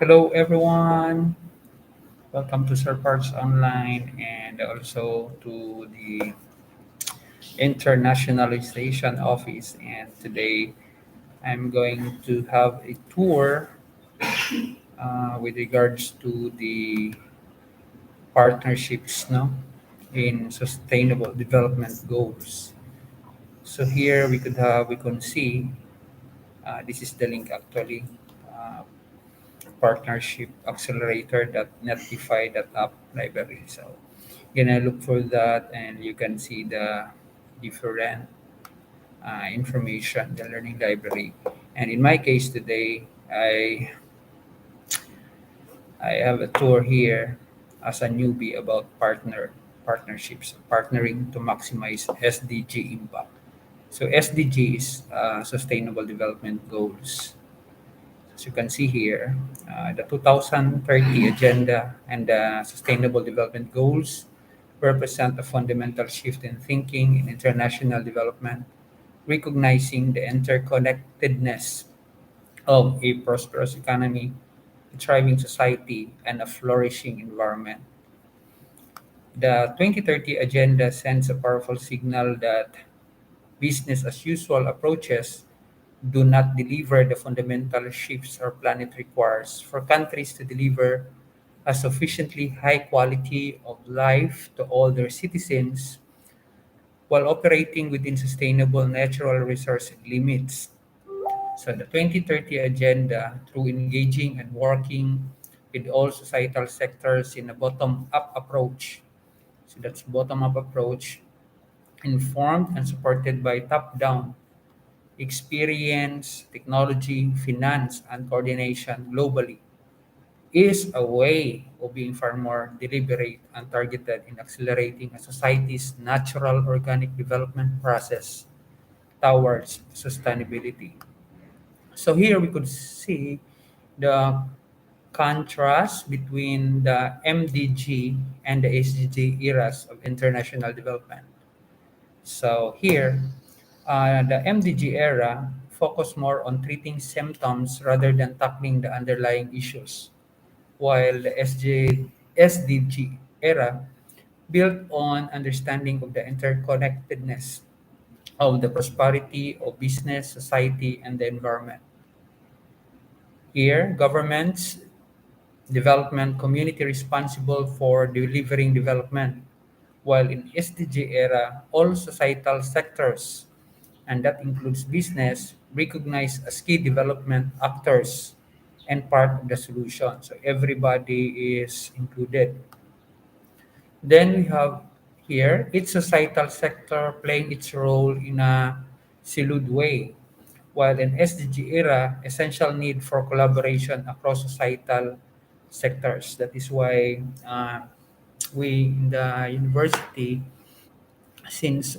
Hello, everyone. Welcome to Sir Parks Online and also to the Internationalization Office. And today I'm going to have a tour with regards to the partnerships in sustainable development goals. So here we can see this is the link actually. Uh, Partnership accelerator dot netlify dot app library. So gonna look for that and you can see the different information, the learning library. And in my case today, I have a tour here as a newbie about partnerships, partnering to maximize SDG impact. So SDG is Sustainable Development Goals. As you can see here, the 2030 Agenda and the Sustainable Development Goals represent a fundamental shift in thinking in international development, recognizing the interconnectedness of a prosperous economy, a thriving society, and a flourishing environment. The 2030 Agenda sends a powerful signal that business as usual approaches do not deliver the fundamental shifts our planet requires for countries to deliver a sufficiently high quality of life to all their citizens while operating within sustainable natural resource limits. So the 2030 agenda, through engaging and working with all societal sectors in a bottom-up approach, so that's bottom-up approach, informed and supported by top-down experience, technology, finance, and coordination globally is a way of being far more deliberate and targeted in accelerating a society's natural organic development process towards sustainability. So here we could see the contrast between the MDG and the SDG eras of international development. So here, the MDG era focused more on treating symptoms rather than tackling the underlying issues, while the SDG era built on understanding of the interconnectedness of the prosperity of business, society, and the environment. Here, governments, development community responsible for delivering development, while in SDG era, all societal sectors, and that includes business, recognized as key development actors and part of the solution. So everybody is included. Then we have here each societal sector playing its role in a siloed way, while in SDG era, essential need for collaboration across societal sectors. That is why we in the university, since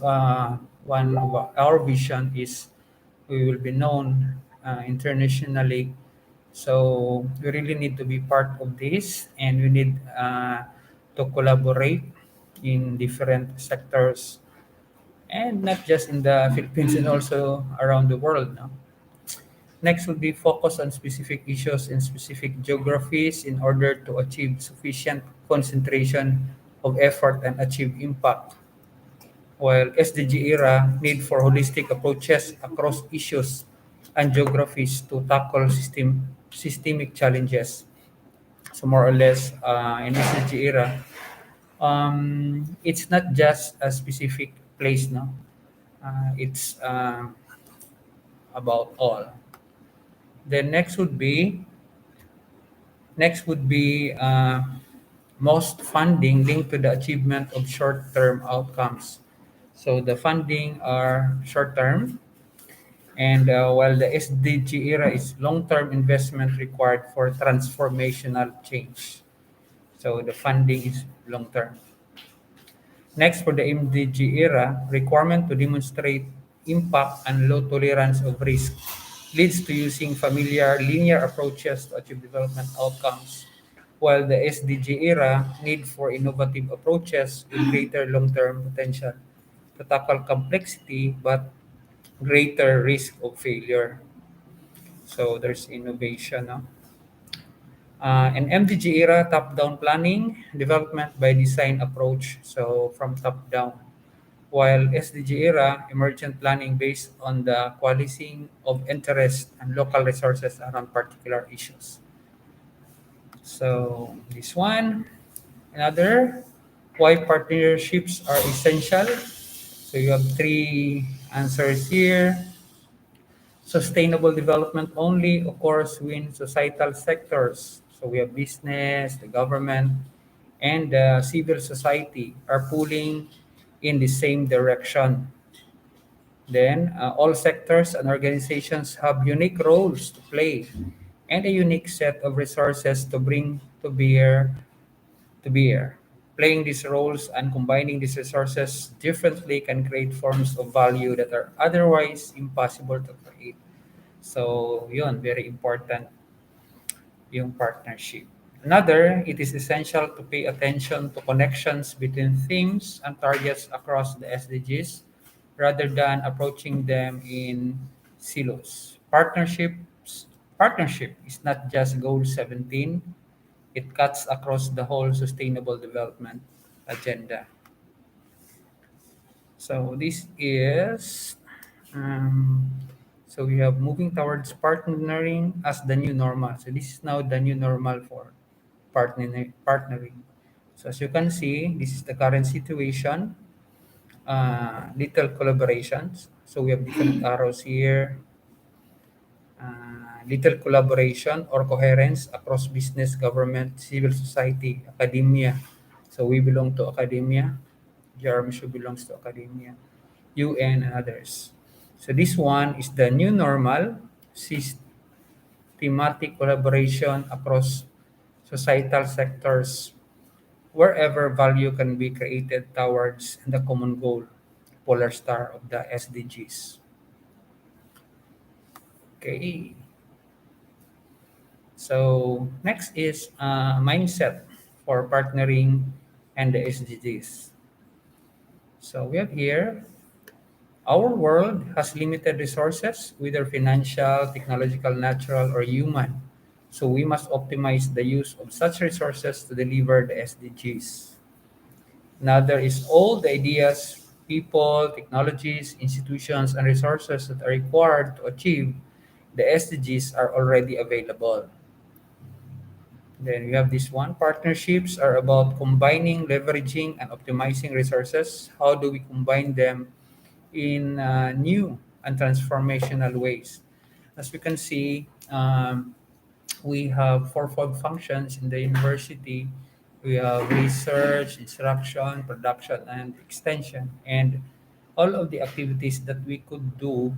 one of our vision is we will be known internationally, so we really need to be part of this and we need to collaborate in different sectors and not just in the Philippines and also around the world. No? Next would be focus on specific issues in specific geographies in order to achieve sufficient concentration of effort and achieve impact. While SDG era need for holistic approaches across issues and geographies to tackle systemic challenges. So more or less in SDG era, it's not just a specific place, no. It's about all. Then next would be most funding linked to the achievement of short-term outcomes. So the funding are short-term, and while the SDG era is long-term investment required for transformational change. So the funding is long-term. Next, for the MDG era, requirement to demonstrate impact and low tolerance of risk leads to using familiar linear approaches to achieve development outcomes, while the SDG era need for innovative approaches with greater long-term potential to tackle complexity but greater risk of failure. So there's innovation. No? In MDG era, top-down planning, development by design approach, so from top-down. While SDG era, emergent planning based on the coalescing of interest and local resources around particular issues. So this one, another, why partnerships are essential. So you have three answers here. Sustainable development only occurs when societal sectors, so we have business, the government, and the civil society are pulling in the same direction. Then all sectors and organizations have unique roles to play and a unique set of resources to bring to bear. Playing these roles and combining these resources differently can create forms of value that are otherwise impossible to create. So, yun, very important yung partnership. Another, it is essential to pay attention to connections between themes and targets across the SDGs rather than approaching them in silos. Partnership is not just goal 17, it cuts across the whole sustainable development agenda. So this is um, so we have moving towards partnering as the new normal. So this is now the new normal for partnering. So as you can see, this is the current situation. Little collaborations. So we have different arrows here. Little collaboration or coherence across business, government, civil society, academia. So we belong to academia. Jarmisho belongs to academia, UN, and others. So this one is the new normal, systematic collaboration across societal sectors wherever value can be created towards the common goal, polar star of the SDGs. Okay. So next is mindset for partnering and the SDGs. So we have here our world has limited resources, whether financial, technological, natural, or human. So we must optimize the use of such resources to deliver the SDGs. Another is all the ideas, people, technologies, institutions, and resources that are required to achieve the SDGs are already available. Then we have this one. Partnerships are about combining, leveraging, and optimizing resources. How do we combine them in new and transformational ways? As we can see, we have fourfold functions in the university. We have research, instruction, production, and extension. And all of the activities that we could do,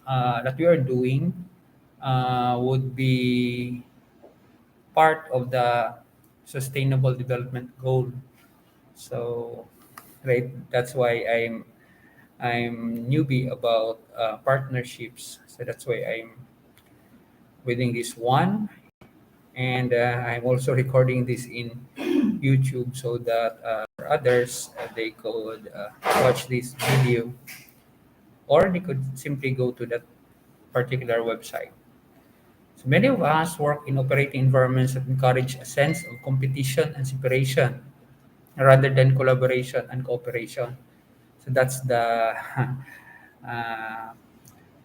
that we are doing, would be part of the sustainable development goal. So, right, that's why I'm newbie about partnerships. So that's why I'm reading this one, and I'm also recording this in YouTube so that for others they could watch this video, or they could simply go to that particular website. So many of us work in operating environments that encourage a sense of competition and separation rather than collaboration and cooperation. So that's the uh,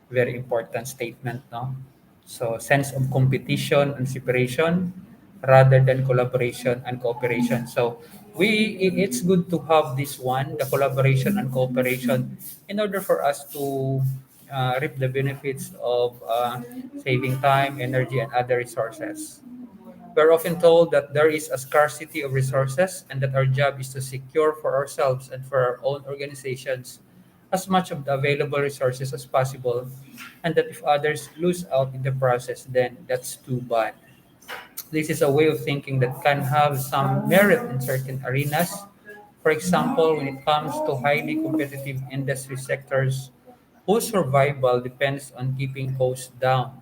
very important statement, no? So sense of competition and separation rather than collaboration and cooperation. So it's good to have this one, the collaboration and cooperation, in order for us to reap the benefits of saving time, energy, and other resources. We're often told that there is a scarcity of resources and that our job is to secure for ourselves and for our own organizations as much of the available resources as possible, and that if others lose out in the process, then that's too bad. This is a way of thinking that can have some merit in certain arenas. For example, when it comes to highly competitive industry sectors whose survival depends on keeping costs down.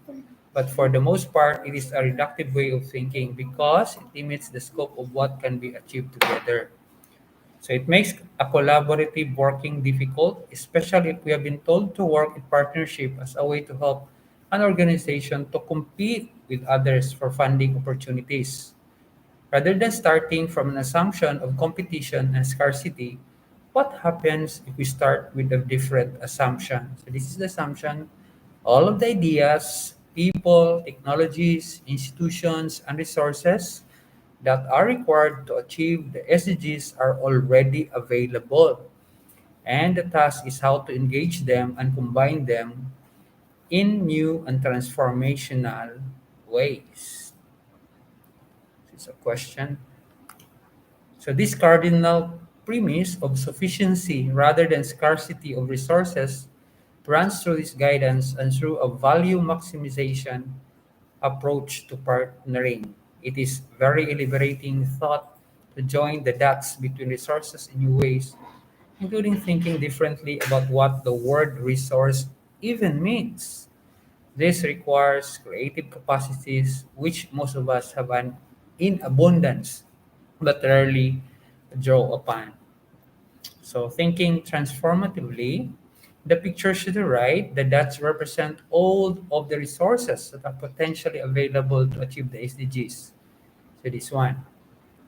But for the most part, it is a reductive way of thinking because it limits the scope of what can be achieved together. So it makes a collaborative working difficult, especially if we have been told to work in partnership as a way to help an organization to compete with others for funding opportunities. Rather than starting from an assumption of competition and scarcity, what happens if we start with a different assumption? So, this is the assumption: all of the ideas, people, technologies, institutions, and resources that are required to achieve the SDGs are already available. And the task is how to engage them and combine them in new and transformational ways. It's a question. So, this cardinal premise of sufficiency rather than scarcity of resources runs through this guidance and through a value maximization approach to partnering. It is very liberating thought to join the dots between resources in new ways, including thinking differently about what the word resource even means. This requires creative capacities which most of us have in abundance but rarely draw upon. So, thinking transformatively, the picture to the right, the dots represent all of the resources that are potentially available to achieve the SDGs. So, this one.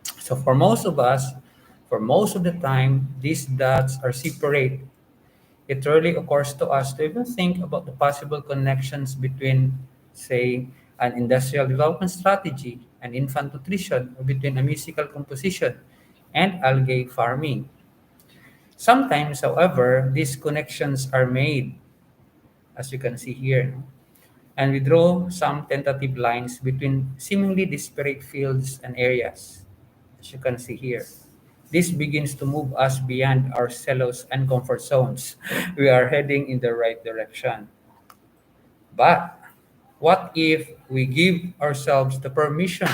So, for most of us, for most of the time, these dots are separate. It rarely occurs to us to even think about the possible connections between, say, an industrial development strategy and infant nutrition, or between a musical composition and algae farming. Sometimes, however, these connections are made, as you can see here, and we draw some tentative lines between seemingly disparate fields and areas, as you can see here. This begins to move us beyond our silos and comfort zones. We are heading in the right direction. But what if we give ourselves the permission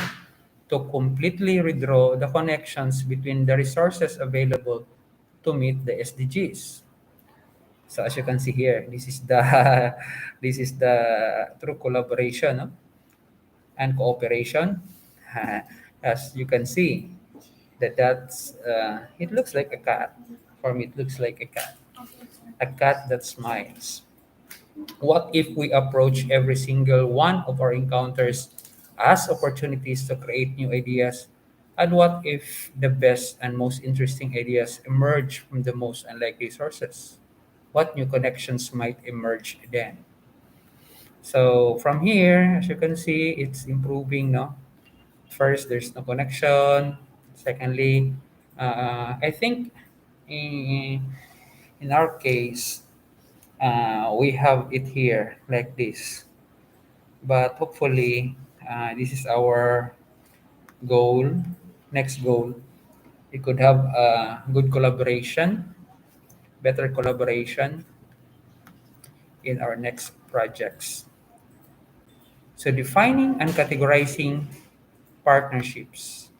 to completely redraw the connections between the resources available to meet the SDGs? So as you can see here, this is the this is the true collaboration, no? And cooperation. As you can see, that's it looks like a cat. For me, it looks like a cat that smiles. What if we approach every single one of our encounters as opportunities to create new ideas? And what if the best and most interesting ideas emerge from the most unlikely sources? What new connections might emerge then? So from here, as you can see, it's improving. No, first there's no connection. Secondly, I think in, in our case, we have it here like this. But hopefully, this is our goal. Next goal, we could have good collaboration, better collaboration in our next projects. So defining and categorizing partnerships.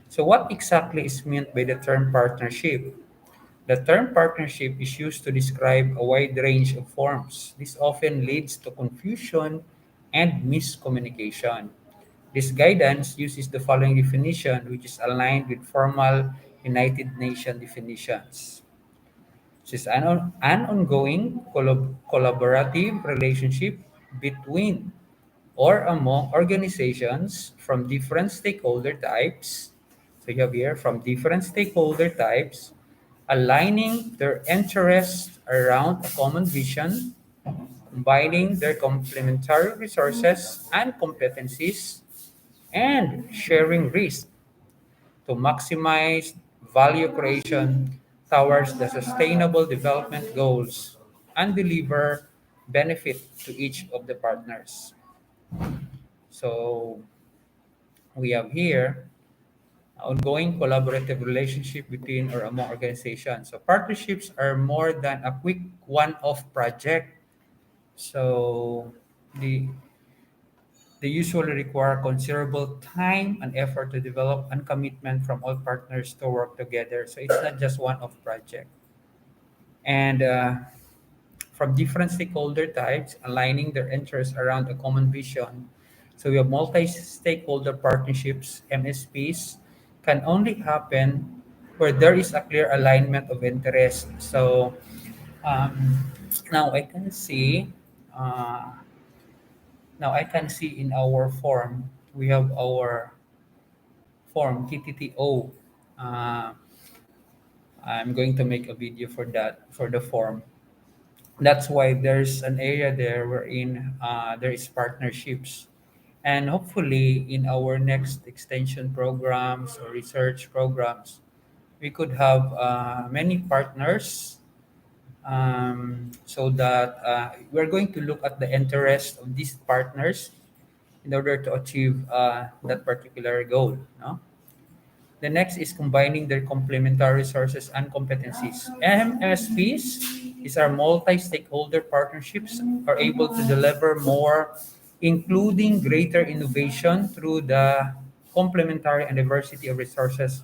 So what exactly is meant by the term partnership? The term partnership is used to describe a wide range of forms. This often leads to confusion and miscommunication. This guidance uses the following definition, which is aligned with formal United Nations definitions. It is an ongoing collaborative relationship between or among organizations from different stakeholder types. So you have here from different stakeholder types, aligning their interests around a common vision, combining their complementary resources and competencies, and sharing risk to maximize value creation towards the sustainable development goals and deliver benefit to each of the partners. So we have here ongoing collaborative relationship between or among organizations. So partnerships are more than a quick one-off project. So the they usually require considerable time and effort to develop and commitment from all partners to work together. So it's not just one-off project. And from different stakeholder types, aligning their interests around a common vision. So we have multi-stakeholder partnerships, MSPs, can only happen where there is a clear alignment of interest. So um, now I can see. Uh, Now I can see in our form, we have our form TTTO. Uh, I'm going to make a video for that, for the form. That's why there's an area there wherein there is partnerships. And hopefully in our next extension programs or research programs, we could have many partners, so that we're going to look at the interest of these partners in order to achieve that particular goal. No? The next is combining their complementary resources and competencies. MSPs, these are multi-stakeholder partnerships, are able to deliver more, including greater innovation through the complementary and diversity of resources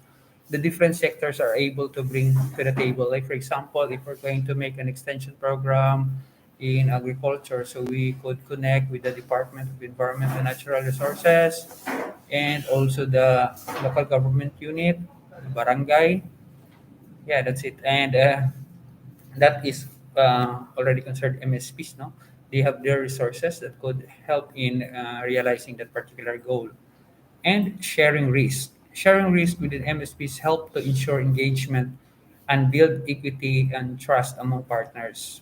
the different sectors are able to bring to the table. Like for example, if we're going to make an extension program in agriculture, so we could connect with the Department of Environment and Natural Resources and also the local government unit, barangay. Yeah, that's it. And that is already considered MSPs. No, they have their resources that could help in realizing that particular goal. And sharing risk. Sharing risk within MSPs help to ensure engagement and build equity and trust among partners.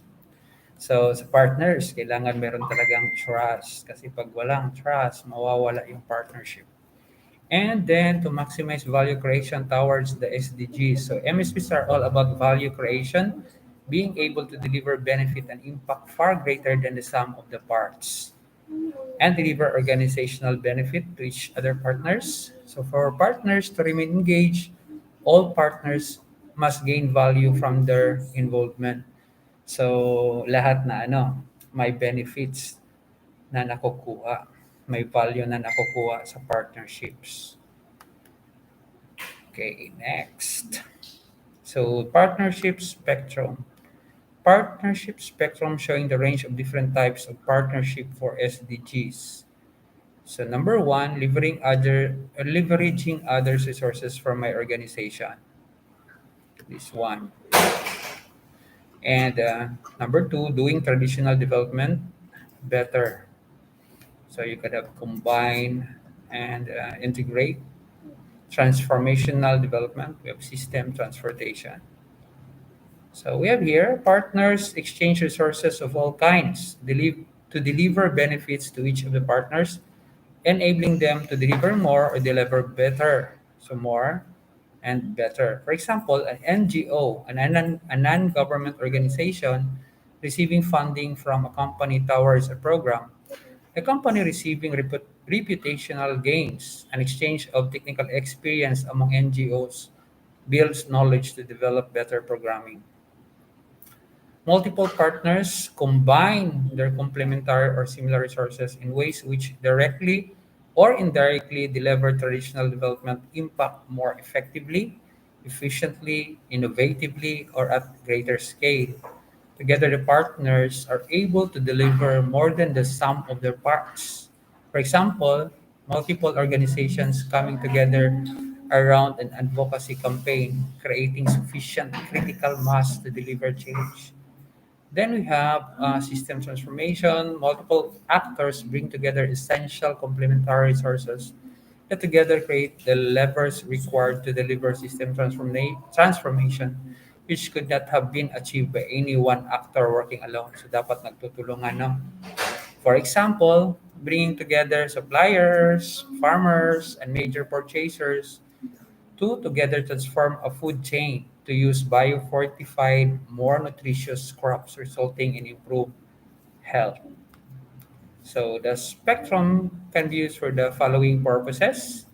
So sa partners, kailangan meron talagang trust kasi pag walang trust, mawawala yung partnership. And then to maximize value creation towards the SDGs. So MSPs are all about value creation, being able to deliver benefit and impact far greater than the sum of the parts and deliver organizational benefit to each other partners. So for partners to remain engaged, all partners must gain value from their involvement. So lahat na may benefits na nakukuha, may value na nakukuha sa partnerships. Okay, next. So partnership spectrum. Partnership spectrum showing the range of different types of partnership for SDGs. So number one, leveraging others' resources from my organization. This one. And number two, doing traditional development better. So you could have combine and integrate transformational development. We have system transportation. So we have here partners exchange resources of all kinds to deliver benefits to each of the partners, enabling them to deliver more or deliver better. So more and better. For example, an NGO, a non-government organization receiving funding from a company towards a program, a company receiving reputational gains, an exchange of technical experience among NGOs builds knowledge to develop better programming. Multiple partners combine their complementary or similar resources in ways which directly or indirectly deliver traditional development impact more effectively, efficiently, innovatively, or at greater scale. Together, the partners are able to deliver more than the sum of their parts. For example, multiple organizations coming together around an advocacy campaign, creating sufficient critical mass to deliver change. Then we have system transformation. Multiple actors bring together essential complementary resources that together create the levers required to deliver system transformation, which could not have been achieved by any one actor working alone. So dapat nagtutulungan, no? For example, bringing together suppliers, farmers, and major purchasers to together transform a food chain to use biofortified, more nutritious crops, resulting in improved health. So the spectrum can be used for the following purposes.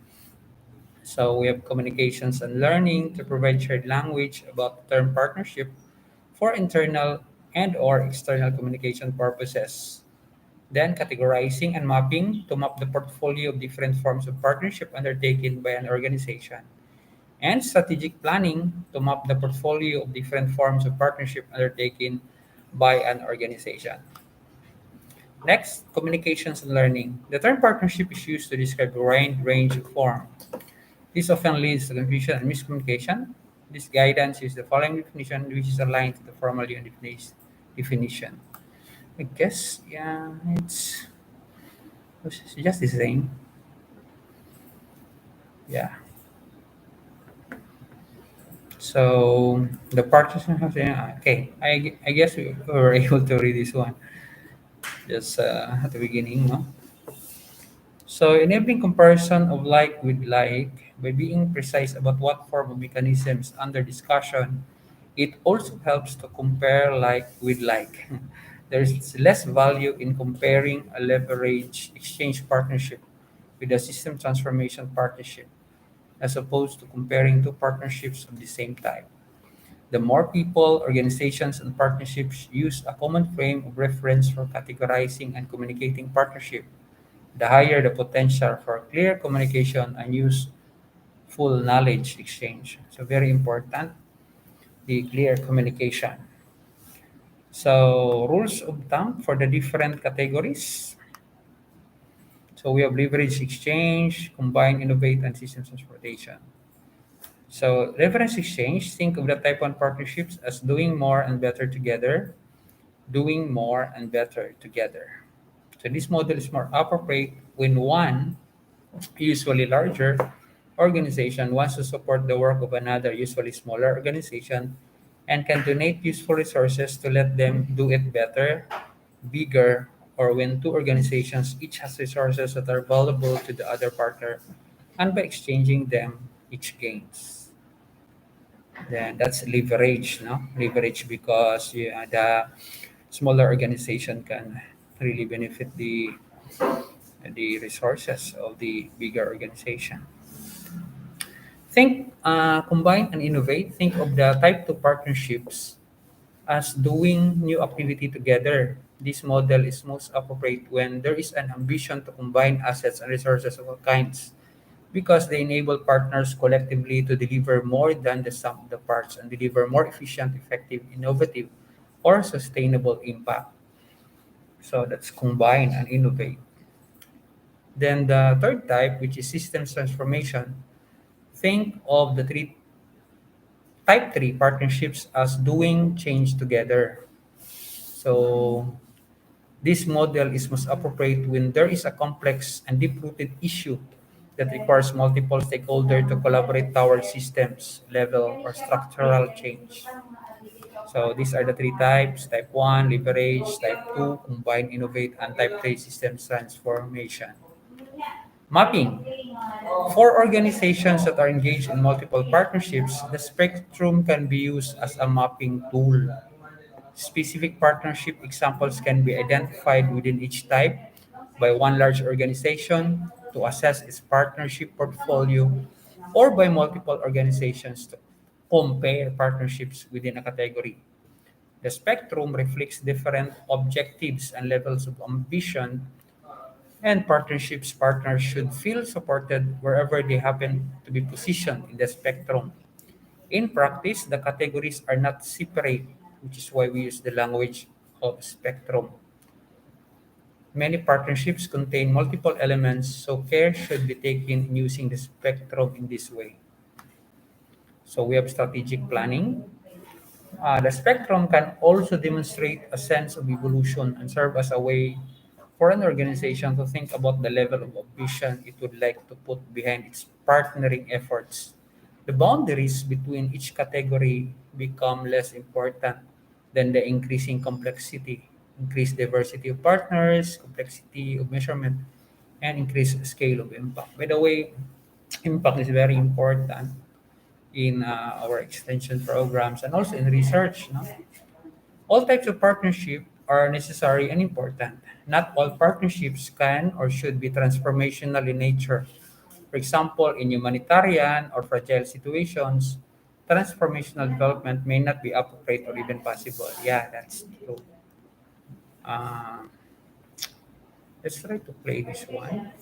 So we have communications and learning to provide shared language about the term partnership for internal and or external communication purposes. Then categorizing and mapping to map the portfolio of different forms of partnership undertaken by an organization. And strategic planning to map the portfolio of different forms of partnership undertaken by an organization. Next, communications and learning. The term partnership is used to describe a wide range of form. This often leads to confusion and miscommunication. This guidance is the following definition, which is aligned to the formal definition. I guess, yeah, it's It's just the same. Yeah. So the partition has, yeah, okay. I guess we were able to read this one just at the beginning, no? So enabling comparison of like with like by being precise about what form of mechanisms under discussion, it also helps to compare like with like. There's less value in comparing a leverage exchange partnership with a system transformation partnership as opposed to comparing two partnerships of the same type. The more people, organizations, and partnerships use a common frame of reference for categorizing and communicating partnership, the higher the potential for clear communication and useful knowledge exchange. So very important, the clear communication. So rules of thumb for the different categories. So we have leverage exchange, combine, innovate, and systems transportation. So reference exchange, think of the type 1 partnerships as doing more and better together, doing more and better together. So this model is more appropriate when one, usually larger, organization wants to support the work of another, usually smaller organization, and can donate useful resources to let them do it better, bigger, or when two organizations each has resources that are valuable to the other partner, and by exchanging them, each gains. Then that's leverage, no? Leverage because yeah, the smaller organization can really benefit the resources of the bigger organization. Think, combine and innovate. Think of the type 2 partnerships as doing new activity together. This model is most appropriate when there is an ambition to combine assets and resources of all kinds because they enable partners collectively to deliver more than the sum of the parts and deliver more efficient, effective, innovative, or sustainable impact. So that's combine and innovate. Then the third type, which is systems transformation, think of the three type 3 partnerships as doing change together. So this model is most appropriate when there is a complex and deep-rooted issue that requires multiple stakeholders to collaborate towards systems level or structural change. So these are the three types: type 1, leverage; type 2, combine, innovate; and type 3, systems transformation. Mapping. For organizations that are engaged in multiple partnerships, the spectrum can be used as a mapping tool. Specific partnership examples can be identified within each type by one large organization to assess its partnership portfolio or by multiple organizations to compare partnerships within a category. The spectrum reflects different objectives and levels of ambition, and partnerships partners should feel supported wherever they happen to be positioned in the spectrum. In practice, the categories are not separate, which is why we use the language of spectrum. Many partnerships contain multiple elements, so care should be taken in using the spectrum in this way. So we have strategic planning. The spectrum can also demonstrate a sense of evolution and serve as a way for an organization to think about the level of ambition it would like to put behind its partnering efforts. The boundaries between each category become less important than the increasing complexity, increased diversity of partners, complexity of measurement, and increased scale of impact. By the way, impact is very important in our extension programs and also in research. No? All types of partnership are necessary and important. Not all partnerships can or should be transformational in nature. For example, in humanitarian or fragile situations, transformational development may not be appropriate or even possible. Yeah, that's true. Uh, let's try to play this one.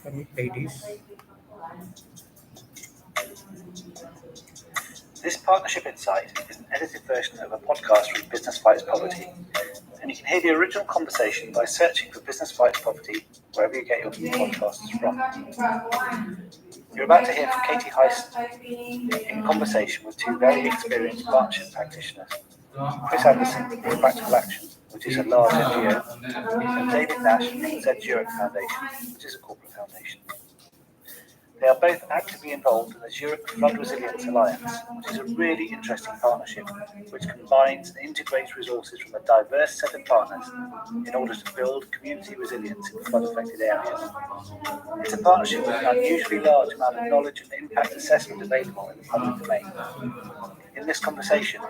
Can we play this? This Partnership Insight is an edited version of a podcast from Business Fights Poverty, and you can hear the original conversation by searching for Business Fights Poverty wherever you get your podcasts from. You're about to hear from Katie Heist in conversation with two very experienced partnership practitioners, Chris Anderson from Practical Action which is a large NGO, and David Nash from the Zurich Foundation, which is a corporate foundation. They are both actively involved in the Zurich Flood Resilience Alliance, which is a really interesting partnership which combines and integrates resources from a diverse set of partners in order to build community resilience in flood-affected areas. It's a partnership with an unusually large amount of knowledge and impact assessment available in the public domain. In this conversation,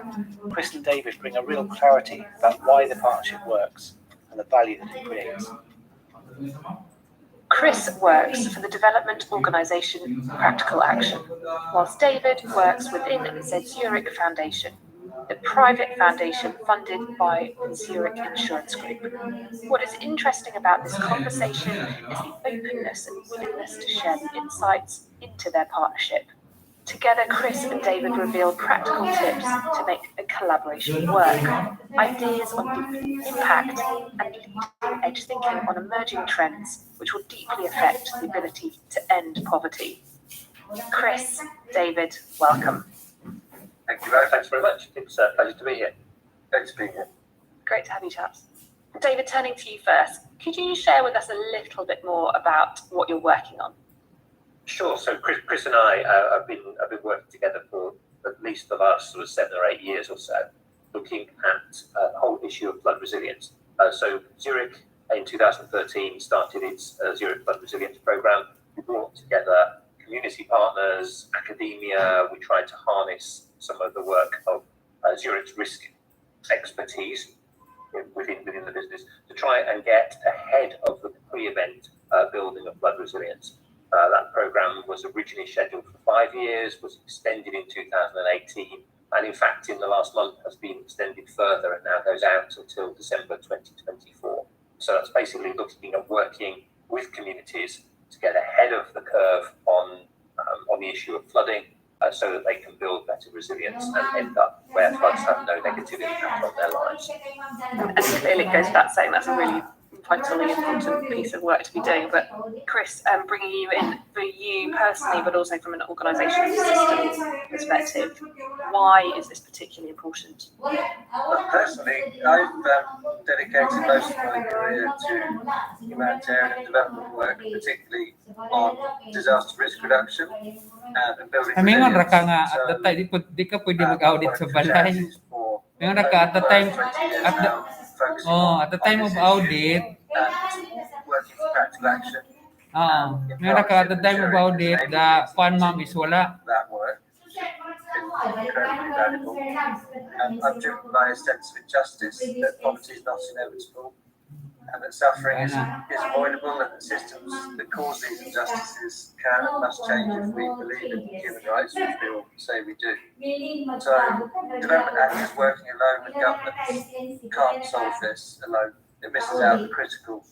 Chris and David bring a real clarity about why the partnership works and the value that it creates. Chris works for the development organisation Practical Action, whilst David works within the Zurich Foundation, the private foundation funded by the Zurich Insurance Group. What is interesting about this conversation is the openness and willingness to share the insights into their partnership. Together, Chris and David reveal practical tips to make a collaboration work, ideas on deep impact, and leading-edge thinking on emerging trends which will deeply affect the ability to end poverty. Chris, David, welcome. Thank you very, thanks very much. It's a pleasure to be here. Great to be here. Great to have you, chaps. David, turning to you first, could you share with us a little bit more about what you're working on? Sure. So Chris and I have been working together for at least the last sort of 7 or 8 years or so, looking at the whole issue of flood resilience. So Zurich in 2013 started its Zurich Flood Resilience Programme. We brought together community partners, academia. We tried to harness some of the work of Zurich's risk expertise within the business to try and get ahead of the pre-event building of flood resilience. That programme was originally scheduled for 5 years, was extended in 2018, and in fact in the last month has been extended further and now goes out until December 2024. So that's basically looking at working with communities to get ahead of the curve on the issue of flooding, so that they can build better resilience and end up where floods have no negative impact on their lives. And clearly it goes without saying that's a really vitally important piece of work to be doing. But Chris, bringing you in for you personally, but also from an organisation system perspective, why is this particularly important? Well, personally, I've dedicated most of my career to humanitarian and development work, particularly on disaster risk reduction and building Amingon ra resilience. ka nga at the time di ka pwede mag-audit sa balay. Ngayon ra ka at the time at the time of audit. Working for Practical Action. Ngayon ra ka at the time of audit, the fund ma'am is wala. That work is incredibly valuable. I'm driven by a sense of injustice that poverty is not inevitable and that suffering is avoidable, and that systems that cause these injustices can and must change if we believe in human rights, which we all say we do. So development actors working alone with governments can't solve this alone. It misses out the critical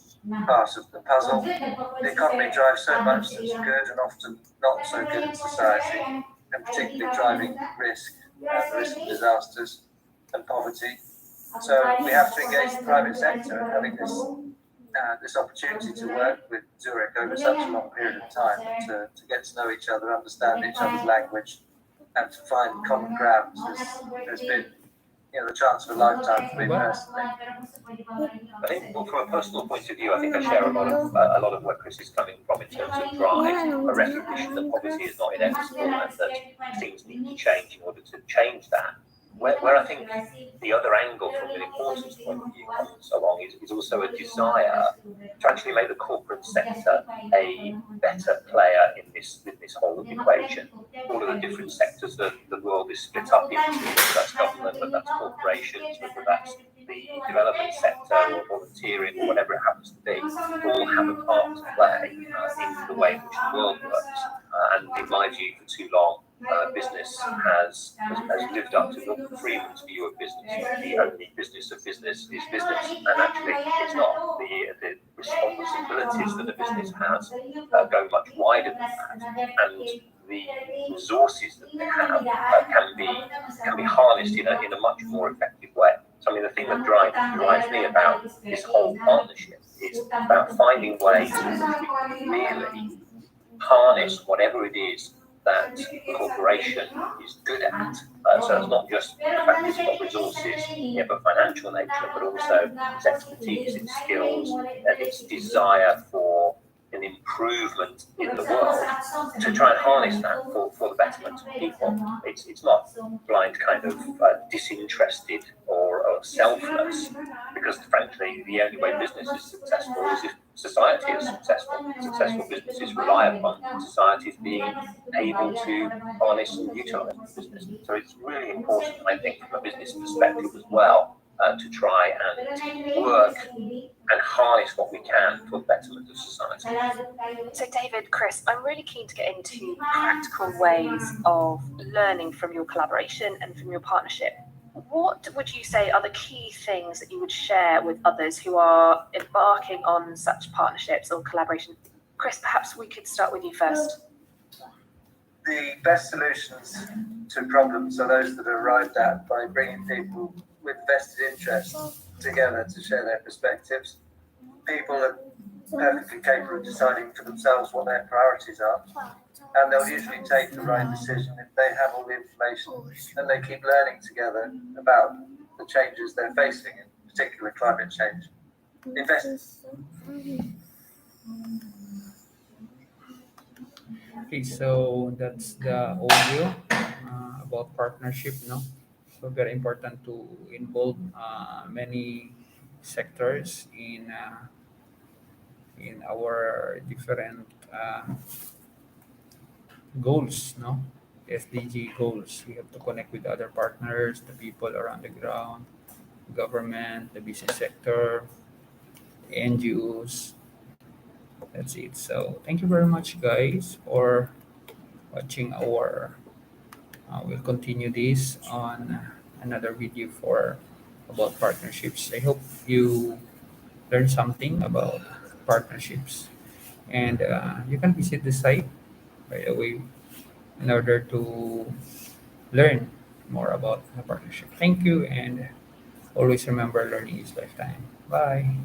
part of the puzzle. The economy drives so much that's good and often not so good in society, and particularly driving risk, the risk of disasters and poverty. So we have to engage the private sector, and having this opportunity to work with Zurich over such a long period of time, to get to know each other, understand each other's language, and to find common ground has been the chance of a lifetime for me personally. I think from a personal point of view, I think I share a lot of where Chris is coming from in terms of drive, a recognition that poverty is not inevitable and that things need to change in order to change that. Where I think the other angle from an importance point of view comes along is also a desire to actually make the corporate sector a better player in this whole equation. All of the different sectors that the world is split up into, whether that's government, whether that's corporations, whether that's the development sector or volunteering or whatever it happens to be, all have a part to play in the way in which the world works. And in my view, for too long, business has lived up to Milton Friedman's view of business. The only business of business is business, and actually it's not. The responsibilities that a business has go much wider than that, and the resources that they have can be harnessed in a much more effective way. So I mean, the thing that drives me about this whole partnership is about finding ways in which we can really harness whatever it is that the corporation is good at. So it's not just the fact that it's got resources of a financial nature, but also its expertise, its skills, and its desire for an improvement in the world to try and harness that for the betterment of people. It's not blind kind of disinterested or selfless, because frankly the only way business is successful is if society is successful. Successful businesses rely upon societies being able to harness and utilize the business. So it's really important, I think, from a business perspective as well, to try and work and harness what we can for the betterment of society. So David, Chris, I'm really keen to get into practical ways of learning from your collaboration and from your partnership. What would you say are the key things that you would share with others who are embarking on such partnerships or collaboration? Chris, perhaps we could start with you first. The best solutions to problems are those that are arrived at by bringing people with vested interests together to share their perspectives. People are perfectly capable of deciding for themselves what their priorities are, and they'll usually take the right decision if they have all the information and they keep learning together about the changes they're facing, in particular climate change. Okay, so that's the audio about partnership, no? So very important to involve many sectors in our different goals, no? SDG goals. We have to connect with other partners, the people around the ground, government, the business sector, NGOs. That's it. So thank you very much, guys, for watching our. We'll continue this on another video for about partnerships. I hope you learned something about partnerships, and you can visit the site right away in order to learn more about the partnership. Thank you, and always remember learning is lifetime. Bye.